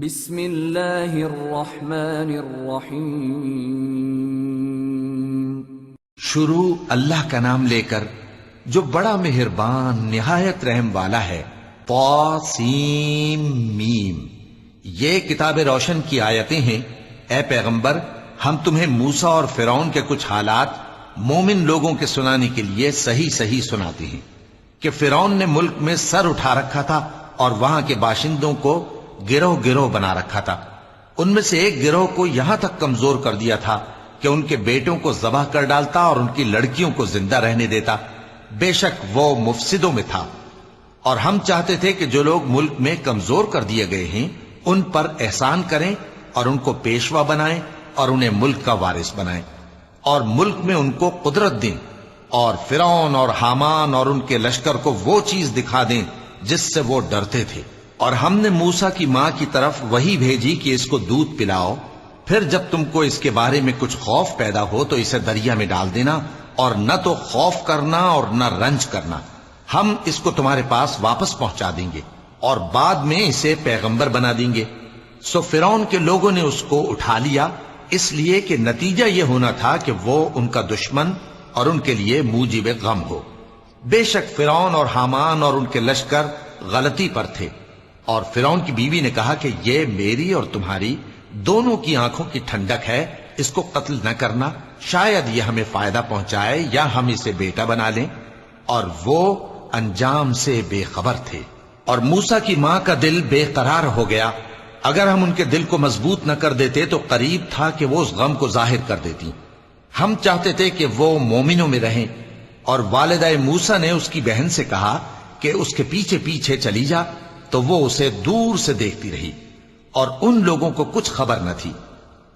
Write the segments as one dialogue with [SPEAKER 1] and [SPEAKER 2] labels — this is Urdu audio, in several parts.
[SPEAKER 1] بسم اللہ الرحمن الرحیم۔
[SPEAKER 2] شروع اللہ کا نام لے کر جو بڑا مہربان نہایت رحم والا ہے۔ طاسیم میم، یہ کتاب روشن کی آیتیں ہیں۔ اے پیغمبر، ہم تمہیں موسیٰ اور فرعون کے کچھ حالات مومن لوگوں کے سنانے کے لیے صحیح صحیح سناتے ہیں کہ فرعون نے ملک میں سر اٹھا رکھا تھا اور وہاں کے باشندوں کو گروہ گروہ بنا رکھا تھا۔ ان میں سے ایک گروہ کو یہاں تک کمزور کر دیا تھا کہ ان کے بیٹوں کو ذبح کر ڈالتا اور ان کی لڑکیوں کو زندہ رہنے دیتا۔ بے شک وہ مفسدوں میں تھا، اور ہم چاہتے تھے کہ جو لوگ ملک میں کمزور کر دیے گئے ہیں ان پر احسان کریں اور ان کو پیشوا بنائیں اور انہیں ملک کا وارث بنائیں، اور ملک میں ان کو قدرت دیں، اور فرعون اور حامان اور ان کے لشکر کو وہ چیز دکھا دیں جس سے وہ ڈرتے تھے۔ اور ہم نے موسیٰ کی ماں کی طرف وحی بھیجی کہ اس کو دودھ پلاؤ، پھر جب تم کو اس کے بارے میں کچھ خوف پیدا ہو تو اسے دریا میں ڈال دینا، اور نہ تو خوف کرنا اور نہ رنج کرنا، ہم اس کو تمہارے پاس واپس پہنچا دیں گے اور بعد میں اسے پیغمبر بنا دیں گے۔ سو فرعون کے لوگوں نے اس کو اٹھا لیا، اس لیے کہ نتیجہ یہ ہونا تھا کہ وہ ان کا دشمن اور ان کے لیے موجب غم ہو۔ بے شک فرعون اور حامان اور ان کے لشکر غلطی پر تھے، اور فرعون کی بیوی نے کہا کہ یہ میری اور تمہاری دونوں کی آنکھوں کی ٹھنڈک ہے، اس کو قتل نہ کرنا، شاید یہ ہمیں فائدہ پہنچائے یا ہم اسے بیٹا بنا لیں۔ اور وہ انجام سے بے خبر تھے۔ اور موسیٰ کی ماں کا دل بے قرار ہو گیا۔ اگر ہم ان کے دل کو مضبوط نہ کر دیتے تو قریب تھا کہ وہ اس غم کو ظاہر کر دیتی۔ ہم چاہتے تھے کہ وہ مومنوں میں رہیں، اور والدہ موسیٰ نے اس کی بہن سے کہا کہ اس کے پیچھے پیچھے چلی جا، تو وہ اسے دور سے دیکھتی رہی، اور ان لوگوں کو کچھ خبر نہ تھی۔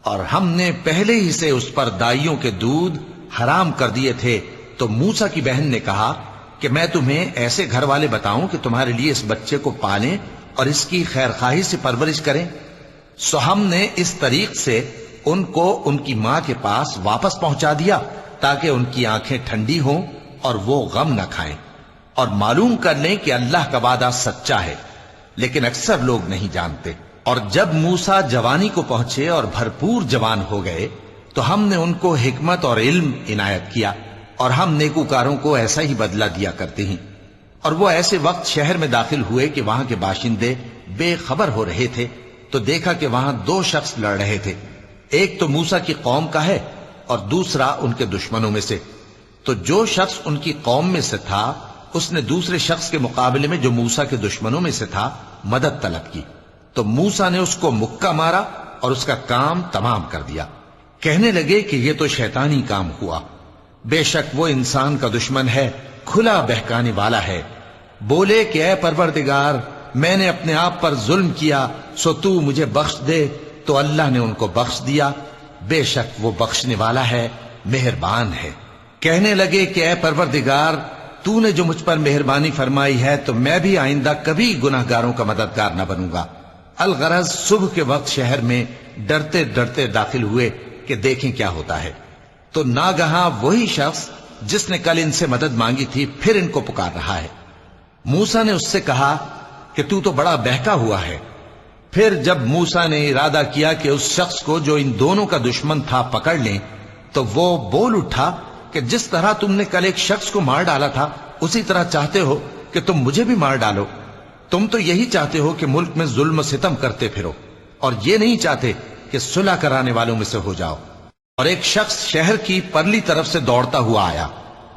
[SPEAKER 2] اور ہم نے پہلے ہی سے اس پر دائیوں کے دودھ حرام کر دیے تھے۔ تو موسیٰ کی بہن نے کہا کہ میں تمہیں ایسے گھر والے بتاؤں کہ تمہارے لیے اس بچے کو پالیں اور اس کی خیرخواہی سے پرورش کریں۔ سو ہم نے اس طریق سے ان کو ان کی ماں کے پاس واپس پہنچا دیا تاکہ ان کی آنکھیں ٹھنڈی ہوں اور وہ غم نہ کھائیں، اور معلوم کر لیں کہ اللہ کا وعدہ سچا ہے، لیکن اکثر لوگ نہیں جانتے۔ اور جب موسیٰ جوانی کو پہنچے اور بھرپور جوان ہو گئے تو ہم نے ان کو حکمت اور علم عنایت کیا، اور ہم نیکوکاروں کو ایسا ہی بدلہ دیا کرتے ہیں۔ اور وہ ایسے وقت شہر میں داخل ہوئے کہ وہاں کے باشندے بے خبر ہو رہے تھے، تو دیکھا کہ وہاں دو شخص لڑ رہے تھے، ایک تو موسیٰ کی قوم کا ہے اور دوسرا ان کے دشمنوں میں سے۔ تو جو شخص ان کی قوم میں سے تھا اس نے دوسرے شخص کے مقابلے میں جو موسیٰ کے دشمنوں میں سے تھا مدد طلب کی، تو موسیٰ نے اس کو مکہ مارا اور اس کا کام تمام کر دیا۔ کہنے لگے کہ یہ تو شیطانی کام ہوا، بے شک وہ انسان کا دشمن ہے، کھلا بہکانے والا ہے۔ بولے کہ اے پروردگار، میں نے اپنے آپ پر ظلم کیا، سو تو مجھے بخش دے، تو اللہ نے ان کو بخش دیا، بے شک وہ بخشنے والا ہے، مہربان ہے۔ کہنے لگے کہ اے پروردگار، تو نے جو مجھ پر مہربانی فرمائی ہے تو میں بھی آئندہ کبھی گناہ گاروں کا مددگار نہ بنوں گا۔ الغرض صبح کے وقت شہر میں ڈرتے ڈرتے داخل ہوئے کہ دیکھیں کیا ہوتا ہے، تو ناگہاں وہی شخص جس نے کل ان سے مدد مانگی تھی پھر ان کو پکار رہا ہے۔ موسیٰ نے اس سے کہا کہ تو بڑا بہکا ہوا ہے۔ پھر جب موسیٰ نے ارادہ کیا کہ اس شخص کو جو ان دونوں کا دشمن تھا پکڑ لیں، تو وہ بول اٹھا کہ جس طرح تم نے کل ایک شخص کو مار ڈالا تھا اسی طرح چاہتے ہو کہ تم مجھے بھی مار ڈالو۔ تم تو یہی چاہتے ہو کہ ملک میں ظلم و ستم کرتے پھرو، اور یہ نہیں چاہتے کہ صلح کرانے والوں میں سے ہو جاؤ۔ اور ایک شخص شہر کی پرلی طرف سے دوڑتا ہوا آیا،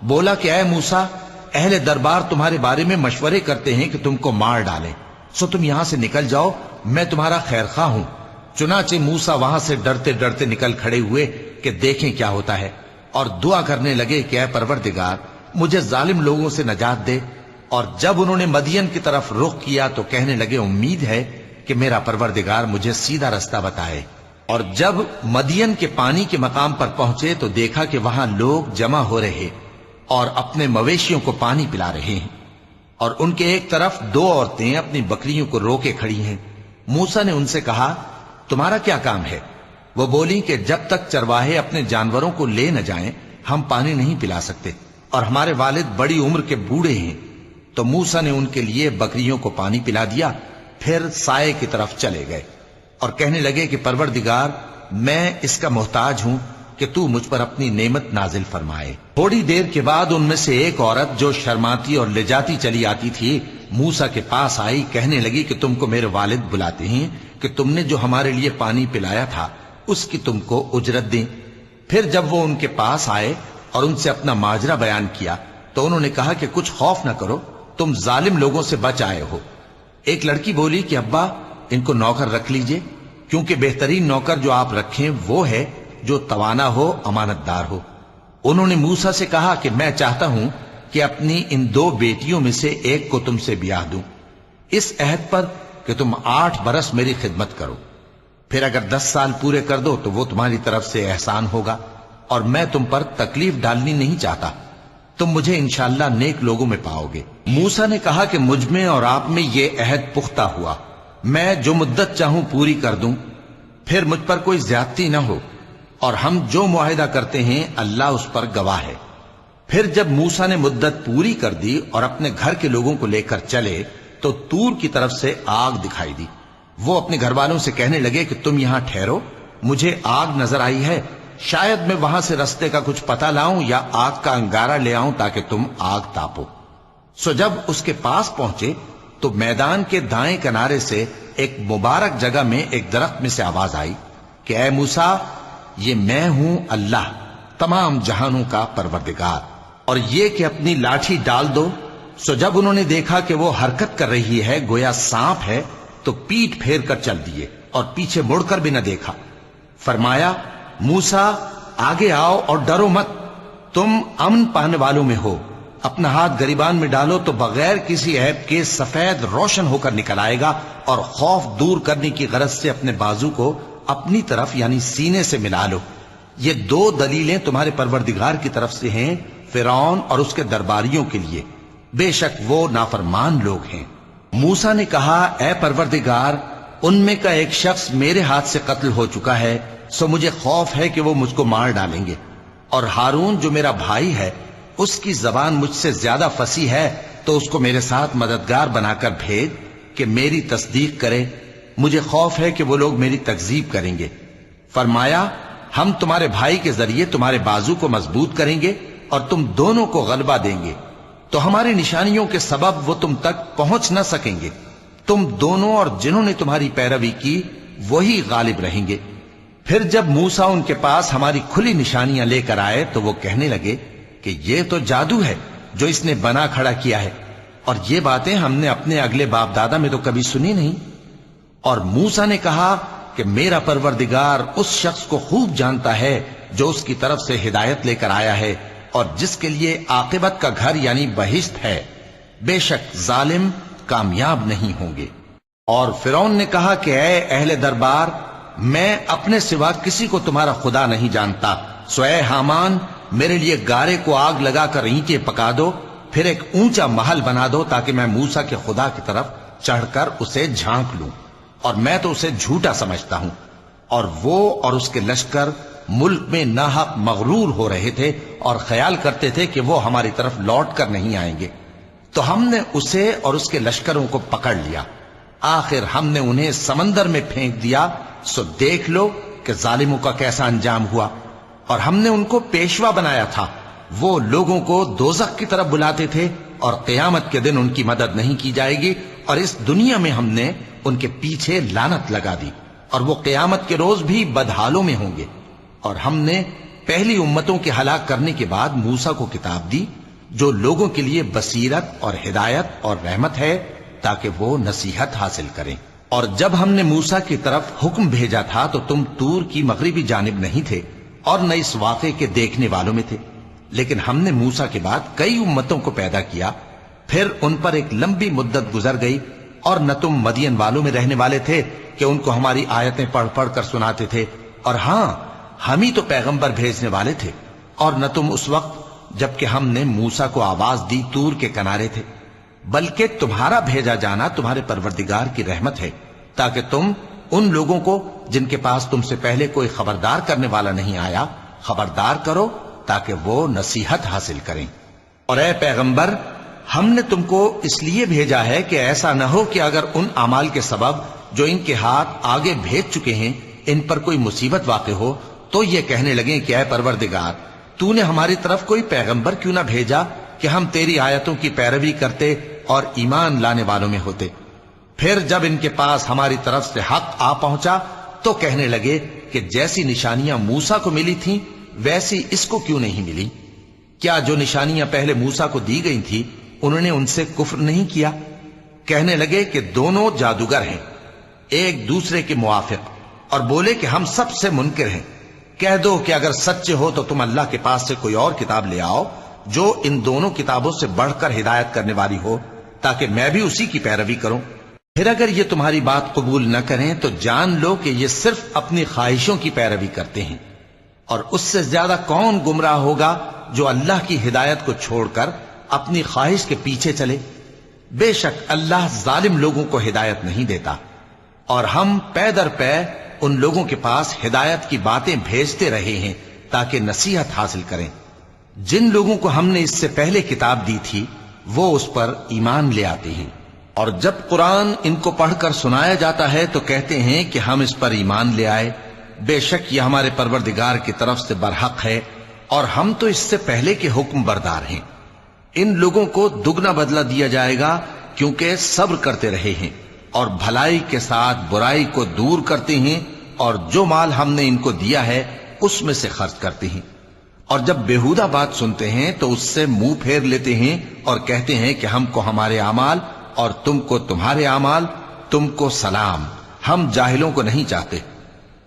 [SPEAKER 2] بولا کہ اے موسیٰ، اہل دربار تمہارے بارے میں مشورے کرتے ہیں کہ تم کو مار ڈالیں، سو تم یہاں سے نکل جاؤ، میں تمہارا خیر خواہ ہوں۔ چنانچہ موسیٰ وہاں سے ڈرتے ڈرتے نکل کھڑے ہوئے کہ دیکھیں کیا ہوتا ہے، اور دعا کرنے لگے کہ اے پروردگار، مجھے ظالم لوگوں سے نجات دے۔ اور جب انہوں نے مدین کی طرف رخ کیا تو کہنے لگے امید ہے کہ میرا پروردگار مجھے سیدھا رستہ بتائے۔ اور جب مدین کے پانی کے مقام پر پہنچے تو دیکھا کہ وہاں لوگ جمع ہو رہے اور اپنے مویشیوں کو پانی پلا رہے ہیں، اور ان کے ایک طرف دو عورتیں اپنی بکریوں کو روکے کھڑی ہیں۔ موسیٰ نے ان سے کہا تمہارا کیا کام ہے؟ وہ بولی کہ جب تک چرواہے اپنے جانوروں کو لے نہ جائیں ہم پانی نہیں پلا سکتے، اور ہمارے والد بڑی عمر کے بوڑھے ہیں۔ تو موسیٰ نے ان کے لیے بکریوں کو پانی پلا دیا، پھر سائے کی طرف چلے گئے۔ اور کہنے لگے کہ پروردگار میں اس کا محتاج ہوں کہ تو مجھ پر اپنی نعمت نازل فرمائے۔ تھوڑی دیر کے بعد ان میں سے ایک عورت جو شرماتی اور لجاتی چلی آتی تھی موسیٰ کے پاس آئی، کہنے لگی کہ تم کو میرے والد بلاتے ہیں کہ تم نے جو ہمارے لیے پانی پلایا تھا اس کی تم کو اجرت دیں۔ پھر جب وہ ان کے پاس آئے اور ان سے اپنا ماجرا بیان کیا تو انہوں نے کہا کہ کچھ خوف نہ کرو، تم ظالم لوگوں سے بچ آئے ہو۔ ایک لڑکی بولی کہ ابا ان کو نوکر رکھ لیجئے، کیونکہ بہترین نوکر جو آپ رکھیں وہ ہے جو توانا ہو، امانت دار ہو۔ انہوں نے موسیٰ سے کہا کہ میں چاہتا ہوں کہ اپنی ان 2 بیٹیوں میں سے ایک کو تم سے بیاہ دوں، اس عہد پر کہ تم 8 برس میری خدمت کرو، پھر اگر 10 سال پورے کر دو تو وہ تمہاری طرف سے احسان ہوگا، اور میں تم پر تکلیف ڈالنی نہیں چاہتا، تم مجھے انشاءاللہ نیک لوگوں میں پاؤ گے۔ موسیٰ نے کہا کہ مجھ میں اور آپ میں یہ عہد پختہ ہوا، میں جو مدت چاہوں پوری کر دوں، پھر مجھ پر کوئی زیادتی نہ ہو، اور ہم جو معاہدہ کرتے ہیں اللہ اس پر گواہ ہے۔ پھر جب موسیٰ نے مدت پوری کر دی اور اپنے گھر کے لوگوں کو لے کر چلے تو طور کی طرف سے آگ دکھائی دی۔ وہ اپنے گھر والوں سے کہنے لگے کہ تم یہاں ٹھہرو، مجھے آگ نظر آئی ہے، شاید میں وہاں سے رستے کا کچھ پتہ لاؤں یا آگ کا انگارہ لے آؤں تاکہ تم آگ تاپو۔ سو جب اس کے پاس پہنچے تو میدان کے دائیں کنارے سے ایک مبارک جگہ میں ایک درخت میں سے آواز آئی کہ اے موسیٰ، یہ میں ہوں اللہ، تمام جہانوں کا پروردگار، اور یہ کہ اپنی لاٹھی ڈال دو۔ سو جب انہوں نے دیکھا کہ وہ حرکت کر رہی ہے گویا سانپ ہے تو پیٹ پھیر کر چل دیے اور پیچھے مڑ کر بھی نہ دیکھا۔ فرمایا موسیٰ آگے آؤ اور ڈرو مت، تم امن پانے والوں میں ہو، اپنا ہاتھ گریبان میں ڈالو تو بغیر کسی عیب کے سفید روشن ہو کر نکل آئے گا، اور خوف دور کرنے کی غرض سے اپنے بازو کو اپنی طرف یعنی سینے سے ملا لو۔ یہ 2 دلیلیں تمہارے پروردگار کی طرف سے ہیں فرعون اور اس کے درباریوں کے لیے، بے شک وہ نافرمان لوگ ہیں۔ موسیٰ نے کہا اے پروردگار، ان میں کا ایک شخص میرے ہاتھ سے قتل ہو چکا ہے، سو مجھے خوف ہے کہ وہ مجھ کو مار ڈالیں گے، اور ہارون جو میرا بھائی ہے اس کی زبان مجھ سے زیادہ فصیح ہے، تو اس کو میرے ساتھ مددگار بنا کر بھیج کہ میری تصدیق کرے، مجھے خوف ہے کہ وہ لوگ میری تکذیب کریں گے۔ فرمایا ہم تمہارے بھائی کے ذریعے تمہارے بازو کو مضبوط کریں گے اور تم دونوں کو غلبہ دیں گے، تو ہماری نشانیوں کے سبب وہ تم تک پہنچ نہ سکیں گے، تم دونوں اور جنہوں نے تمہاری پیروی کی وہی غالب رہیں گے۔ پھر جب موسیٰ ان کے پاس ہماری کھلی نشانیاں لے کر آئے تو وہ کہنے لگے کہ یہ تو جادو ہے جو اس نے بنا کھڑا کیا ہے، اور یہ باتیں ہم نے اپنے اگلے باپ دادا میں تو کبھی سنی نہیں۔ اور موسیٰ نے کہا کہ میرا پروردگار اس شخص کو خوب جانتا ہے جو اس کی طرف سے ہدایت لے کر آیا ہے اور جس کے لیے عاقبت کا گھر یعنی بہشت ہے، بے شک ظالم کامیاب نہیں ہوں گے۔ اور فرعون نے کہا کہ اے اہل دربار، میں اپنے سوا کسی کو تمہارا خدا نہیں جانتا، سو اے حامان میرے لیے گارے کو آگ لگا کر اینٹیں پکا دو، پھر ایک اونچا محل بنا دو تاکہ میں موسیٰ کے خدا کی طرف چڑھ کر اسے جھانک لوں، اور میں تو اسے جھوٹا سمجھتا ہوں۔ اور وہ اور اس کے لشکر ملک میں ناحق مغرور ہو رہے تھے اور خیال کرتے تھے کہ وہ ہماری طرف لوٹ کر نہیں آئیں گے، تو ہم نے اسے اور اس کے لشکروں کو پکڑ لیا، آخر ہم نے انہیں سمندر میں پھینک دیا، سو دیکھ لو کہ ظالموں کا کیسا انجام ہوا۔ اور ہم نے ان کو پیشوا بنایا تھا، وہ لوگوں کو دوزخ کی طرف بلاتے تھے، اور قیامت کے دن ان کی مدد نہیں کی جائے گی، اور اس دنیا میں ہم نے ان کے پیچھے لعنت لگا دی، اور وہ قیامت کے روز بھی بدحالوں میں ہوں گے۔ اور ہم نے پہلی امتوں کے ہلاک کرنے کے بعد موسیٰ کو کتاب دی جو لوگوں کے لیے بصیرت اور ہدایت اور رحمت ہے تاکہ وہ نصیحت حاصل کریں۔ اور جب ہم نے موسیٰ کی طرف حکم بھیجا تھا تو تم طور کی مغربی جانب نہیں تھے اور نہ اس واقعے کے دیکھنے والوں میں تھے، لیکن ہم نے موسیٰ کے بعد کئی امتوں کو پیدا کیا، پھر ان پر ایک لمبی مدت گزر گئی، اور نہ تم مدین والوں میں رہنے والے تھے کہ ان کو ہماری آیتیں پڑھ پڑھ کر سناتے تھے، اور ہاں ہم ہی تو پیغمبر بھیجنے والے تھے، اور نہ تم اس وقت جبکہ ہم نے موسیٰ کو آواز دی طور کے کنارے تھے، بلکہ تمہارا بھیجا جانا تمہارے پروردگار کی رحمت ہے تاکہ تم ان لوگوں کو جن کے پاس تم سے پہلے کوئی خبردار کرنے والا نہیں آیا خبردار کرو تاکہ وہ نصیحت حاصل کریں۔ اور اے پیغمبر، ہم نے تم کو اس لیے بھیجا ہے کہ ایسا نہ ہو کہ اگر ان اعمال کے سبب جو ان کے ہاتھ آگے بھیج چکے ہیں ان پر کوئی مصیبت واقع ہو تو یہ کہنے لگیں کہ اے پروردگار تو نے ہماری طرف کوئی پیغمبر کیوں نہ بھیجا کہ ہم تیری آیتوں کی پیروی کرتے اور ایمان لانے والوں میں ہوتے۔ پھر جب ان کے پاس ہماری طرف سے حق آ پہنچا تو کہنے لگے کہ جیسی نشانیاں موسیٰ کو ملی تھیں ویسی اس کو کیوں نہیں ملی؟ کیا جو نشانیاں پہلے موسیٰ کو دی گئی تھی انہوں نے ان سے کفر نہیں کیا؟ کہنے لگے کہ دونوں جادوگر ہیں ایک دوسرے کے موافق، اور بولے کہ ہم سب سے منکر ہیں۔ کہہ دو کہ اگر سچے ہو تو تم اللہ کے پاس سے کوئی اور کتاب لے آؤ جو ان دونوں کتابوں سے بڑھ کر ہدایت کرنے والی ہو تاکہ میں بھی اسی کی پیروی کروں۔ پھر اگر یہ تمہاری بات قبول نہ کریں تو جان لو کہ یہ صرف اپنی خواہشوں کی پیروی کرتے ہیں، اور اس سے زیادہ کون گمراہ ہوگا جو اللہ کی ہدایت کو چھوڑ کر اپنی خواہش کے پیچھے چلے۔ بے شک اللہ ظالم لوگوں کو ہدایت نہیں دیتا، اور ہم پے در پے ان لوگوں کے پاس ہدایت کی باتیں بھیجتے رہے ہیں تاکہ نصیحت حاصل کریں۔ جن لوگوں کو ہم نے اس سے پہلے کتاب دی تھی وہ اس پر ایمان لے آتے ہیں، اور جب قرآن ان کو پڑھ کر سنایا جاتا ہے تو کہتے ہیں کہ ہم اس پر ایمان لے آئے۔ بے شک یہ ہمارے پروردگار کی طرف سے برحق ہے، اور ہم تو اس سے پہلے کے حکم بردار ہیں۔ ان لوگوں کو دگنا بدلہ دیا جائے گا کیونکہ صبر کرتے رہے ہیں اور بھلائی کے ساتھ برائی کو دور کرتے ہیں، اور جو مال ہم نے ان کو دیا ہے اس میں سے خرچ کرتے ہیں، اور جب بیہودہ بات سنتے ہیں تو اس سے منہ پھیر لیتے ہیں اور کہتے ہیں کہ ہم کو ہمارے اعمال اور تم کو تمہارے اعمال، تم کو سلام، ہم جاہلوں کو نہیں چاہتے۔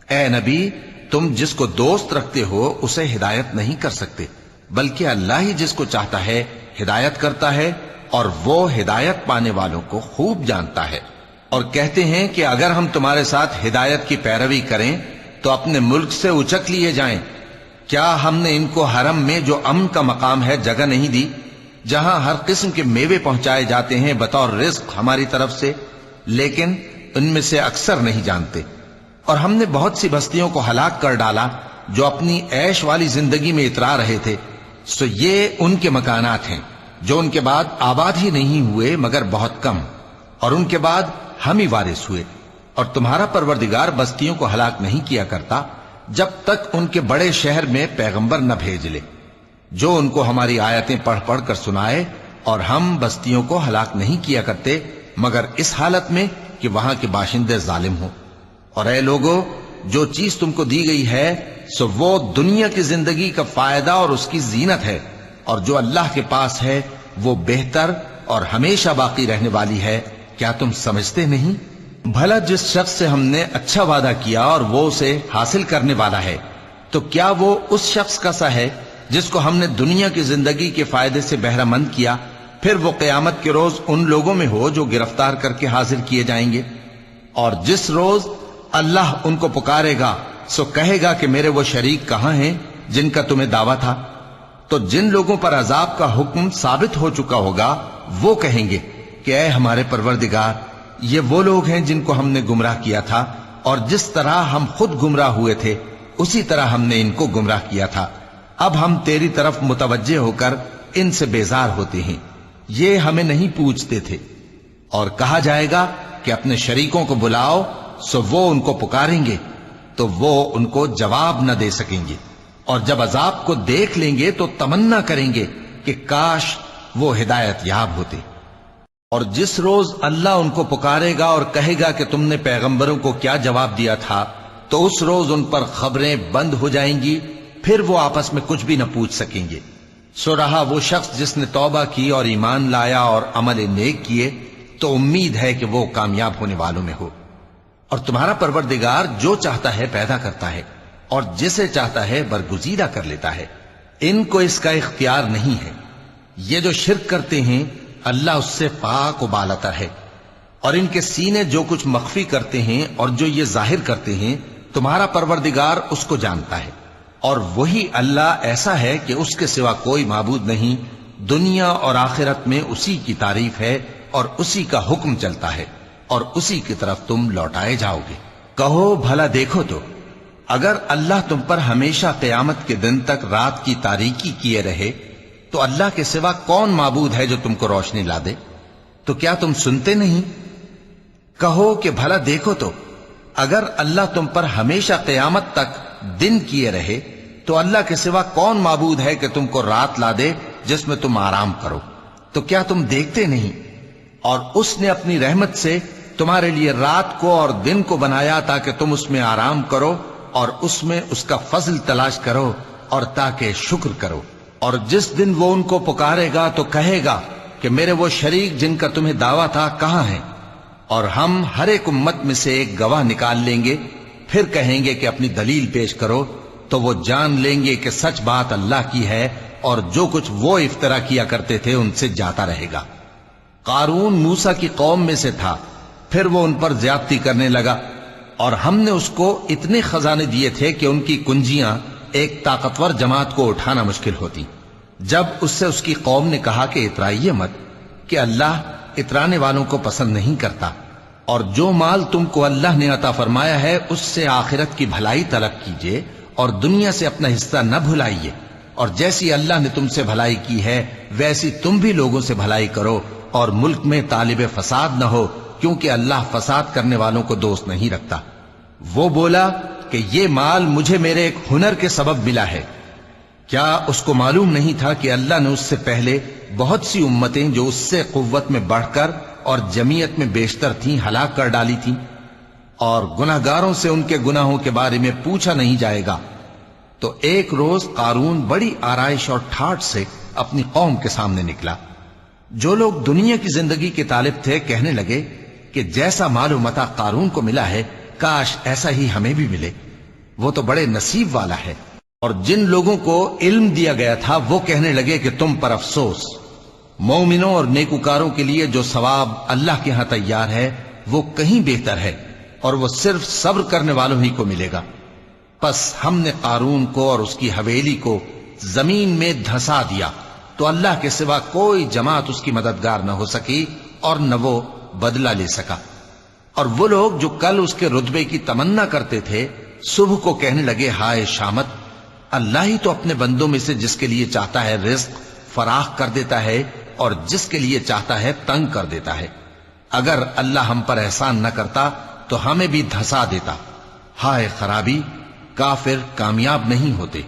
[SPEAKER 2] اے نبی تم جس کو دوست رکھتے ہو اسے ہدایت نہیں کر سکتے، بلکہ اللہ ہی جس کو چاہتا ہے ہدایت کرتا ہے، اور وہ ہدایت پانے والوں کو خوب جانتا ہے۔ اور کہتے ہیں کہ اگر ہم تمہارے ساتھ ہدایت کی پیروی کریں تو اپنے ملک سے اچک لیے جائیں۔ کیا ہم نے ان کو حرم میں جو امن کا مقام ہے جگہ نہیں دی، جہاں ہر قسم کے میوے پہنچائے جاتے ہیں بطور رزق ہماری طرف سے؟ لیکن ان میں سے اکثر نہیں جانتے۔ اور ہم نے بہت سی بستیوں کو ہلاک کر ڈالا جو اپنی عیش والی زندگی میں اترا رہے تھے، سو یہ ان کے مکانات ہیں جو ان کے بعد آباد ہی نہیں ہوئے مگر بہت کم، اور ان کے بعد ہم ہی وارث ہوئے۔ اور تمہارا پروردگار بستیوں کو ہلاک نہیں کیا کرتا جب تک ان کے بڑے شہر میں پیغمبر نہ بھیج لے جو ان کو ہماری آیتیں پڑھ پڑھ کر سنائے، اور ہم بستیوں کو ہلاک نہیں کیا کرتے مگر اس حالت میں کہ وہاں کے باشندے ظالم ہوں۔ اور اے لوگو، جو چیز تم کو دی گئی ہے سو وہ دنیا کی زندگی کا فائدہ اور اس کی زینت ہے، اور جو اللہ کے پاس ہے وہ بہتر اور ہمیشہ باقی رہنے والی ہے۔ کیا تم سمجھتے نہیں؟ بھلا جس شخص سے ہم نے اچھا وعدہ کیا اور وہ اسے حاصل کرنے والا ہے، تو کیا وہ اس شخص کا سا ہے جس کو ہم نے دنیا کی زندگی کے فائدے سے بہرہ مند کیا، پھر وہ قیامت کے روز ان لوگوں میں ہو جو گرفتار کر کے حاضر کیے جائیں گے؟ اور جس روز اللہ ان کو پکارے گا سو کہے گا کہ میرے وہ شریک کہاں ہیں جن کا تمہیں دعویٰ تھا؟ تو جن لوگوں پر عذاب کا حکم ثابت ہو چکا ہوگا وہ کہیں گے کہ اے ہمارے پروردگار، یہ وہ لوگ ہیں جن کو ہم نے گمراہ کیا تھا، اور جس طرح ہم خود گمراہ ہوئے تھے اسی طرح ہم نے ان کو گمراہ کیا تھا۔ اب ہم تیری طرف متوجہ ہو کر ان سے بیزار ہوتے ہیں، یہ ہمیں نہیں پوچھتے تھے۔ اور کہا جائے گا کہ اپنے شریکوں کو بلاؤ، سو وہ ان کو پکاریں گے تو وہ ان کو جواب نہ دے سکیں گے، اور جب عذاب کو دیکھ لیں گے تو تمنا کریں گے کہ کاش وہ ہدایت یاب ہوتے۔ اور جس روز اللہ ان کو پکارے گا اور کہے گا کہ تم نے پیغمبروں کو کیا جواب دیا تھا، تو اس روز ان پر خبریں بند ہو جائیں گی، پھر وہ آپس میں کچھ بھی نہ پوچھ سکیں گے۔ سو رہا وہ شخص جس نے توبہ کی اور ایمان لایا اور عمل نیک کیے تو امید ہے کہ وہ کامیاب ہونے والوں میں ہو۔ اور تمہارا پروردگار جو چاہتا ہے پیدا کرتا ہے، اور جسے چاہتا ہے برگزیدہ کر لیتا ہے، ان کو اس کا اختیار نہیں ہے۔ یہ جو شرک کرتے ہیں اللہ اس سے پاک و بالاتر ہے، اور ان کے سینے جو کچھ مخفی کرتے ہیں اور جو یہ ظاہر کرتے ہیں تمہارا پروردگار اس کو جانتا ہے۔ اور وہی اللہ ایسا ہے کہ اس کے سوا کوئی معبود نہیں، دنیا اور آخرت میں اسی کی تعریف ہے اور اسی کا حکم چلتا ہے، اور اسی کی طرف تم لوٹائے جاؤ گے۔ کہو بھلا دیکھو تو، اگر اللہ تم پر ہمیشہ قیامت کے دن تک رات کی تاریکی کیے رہے تو اللہ کے سوا کون معبود ہے جو تم کو روشنی لا دے؟ تو کیا تم سنتے نہیں؟ کہو کہ بھلا دیکھو تو اگر اللہ تم پر ہمیشہ قیامت تک دن کیے رہے تو اللہ کے سوا کون معبود ہے کہ تم کو رات لا دے جس میں تم آرام کرو؟ تو کیا تم دیکھتے نہیں؟ اور اس نے اپنی رحمت سے تمہارے لیے رات کو اور دن کو بنایا تاکہ تم اس میں آرام کرو اور اس میں اس کا فضل تلاش کرو اور تاکہ شکر کرو۔ اور جس دن وہ ان کو پکارے گا تو کہے گا کہ میرے وہ شریک جن کا تمہیں دعویٰ تھا کہاں ہیں؟ اور ہم ہر ایک امت میں سے ایک گواہ نکال لیں گے، پھر کہیں گے کہ اپنی دلیل پیش کرو، تو وہ جان لیں گے کہ سچ بات اللہ کی ہے اور جو کچھ وہ افطرا کیا کرتے تھے ان سے جاتا رہے گا۔ قارون موسیٰ کی قوم میں سے تھا، پھر وہ ان پر زیادتی کرنے لگا، اور ہم نے اس کو اتنے خزانے دیے تھے کہ ان کی کنجیاں ایک طاقتور جماعت کو اٹھانا مشکل ہوتی۔ جب اس سے اس کی قوم نے کہا کہ اترائیے مت، کہ اللہ اترانے والوں کو پسند نہیں کرتا، اور جو مال تم کو اللہ نے عطا فرمایا ہے اس سے آخرت کی بھلائی طلب کیجیے اور دنیا سے اپنا حصہ نہ بھلائیے، اور جیسی اللہ نے تم سے بھلائی کی ہے ویسی تم بھی لوگوں سے بھلائی کرو، اور ملک میں طالب فساد نہ ہو، کیونکہ اللہ فساد کرنے والوں کو دوست نہیں رکھتا۔ وہ بولا کہ یہ مال مجھے میرے ایک ہنر کے سبب ملا ہے۔ کیا اس کو معلوم نہیں تھا کہ اللہ نے اس سے پہلے بہت سی امتیں جو اس سے قوت میں بڑھ کر اور جمعیت میں بیشتر تھیں ہلاک کر ڈالی تھیں، اور گناہگاروں سے ان کے گناہوں کے بارے میں پوچھا نہیں جائے گا؟ تو ایک روز قارون بڑی آرائش اور ٹھاٹ سے اپنی قوم کے سامنے نکلا۔ جو لوگ دنیا کی زندگی کے طالب تھے کہنے لگے کہ جیسا مال و متاع قارون کو ملا ہے کاش ایسا ہی ہمیں بھی ملے، وہ تو بڑے نصیب والا ہے۔ اور جن لوگوں کو علم دیا گیا تھا وہ کہنے لگے کہ تم پر افسوس، مومنوں اور نیکوکاروں کے لیے جو ثواب اللہ کے ہاں تیار ہے وہ کہیں بہتر ہے، اور وہ صرف صبر کرنے والوں ہی کو ملے گا۔ پس ہم نے قارون کو اور اس کی حویلی کو زمین میں دھسا دیا، تو اللہ کے سوا کوئی جماعت اس کی مددگار نہ ہو سکی اور نہ وہ بدلہ لے سکا۔ اور وہ لوگ جو کل اس کے رتبے کی تمنا کرتے تھے صبح کو کہنے لگے ہائے شامت، اللہ ہی تو اپنے بندوں میں سے جس کے لیے چاہتا ہے رزق فراخ کر دیتا ہے اور جس کے لیے چاہتا ہے تنگ کر دیتا ہے۔ اگر اللہ ہم پر احسان نہ کرتا تو ہمیں بھی دھسا دیتا۔ ہائے خرابی، کافر کامیاب نہیں ہوتے۔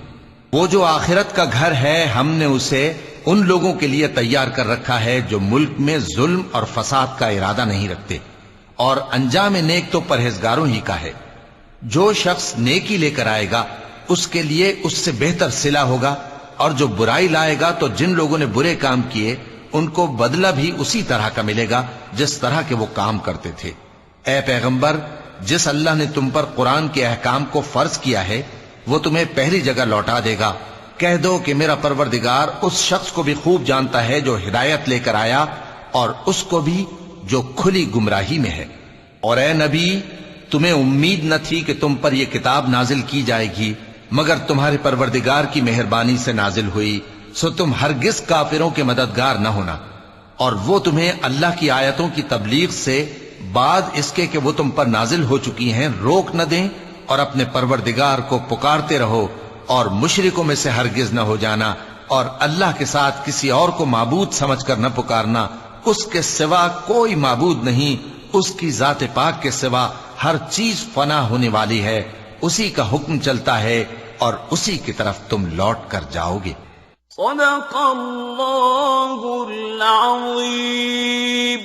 [SPEAKER 2] وہ جو آخرت کا گھر ہے ہم نے اسے ان لوگوں کے لیے تیار کر رکھا ہے جو ملک میں ظلم اور فساد کا ارادہ نہیں رکھتے، اور انجام نیک تو پرہیزگاروں ہی کا ہے۔ جو شخص نیکی لے کر آئے گا اس کے لیے اس سے بہتر صلہ ہوگا، اور جو برائی لائے گا تو جن لوگوں نے برے کام کیے ان کو بدلہ بھی اسی طرح کا ملے گا جس طرح کے وہ کام کرتے تھے۔ اے پیغمبر، جس اللہ نے تم پر قرآن کے احکام کو فرض کیا ہے وہ تمہیں پہلی جگہ لوٹا دے گا۔ کہہ دو کہ میرا پروردگار اس شخص کو بھی خوب جانتا ہے جو ہدایت لے کر آیا، اور اس کو بھی جو کھلی گمراہی میں ہے۔ اور اے نبی، تمہیں امید نہ تھی کہ تم پر یہ کتاب نازل کی جائے گی مگر تمہارے پروردگار کی مہربانی سے نازل ہوئی، سو تم ہرگز کافروں کے مددگار نہ ہونا، اور وہ تمہیں اللہ کی آیتوں کی تبلیغ سے بعد اس کے کہ وہ تم پر نازل ہو چکی ہیں روک نہ دیں، اور اپنے پروردگار کو پکارتے رہو اور مشرکوں میں سے ہرگز نہ ہو جانا، اور اللہ کے ساتھ کسی اور کو معبود سمجھ کر نہ پکارنا۔ اس کے سوا کوئی معبود نہیں، اس کی ذات پاک کے سوا ہر چیز فنا ہونے والی ہے، اسی کا حکم چلتا ہے اور اسی کی طرف تم لوٹ کر جاؤ گے۔
[SPEAKER 3] صدق اللہ العظیم۔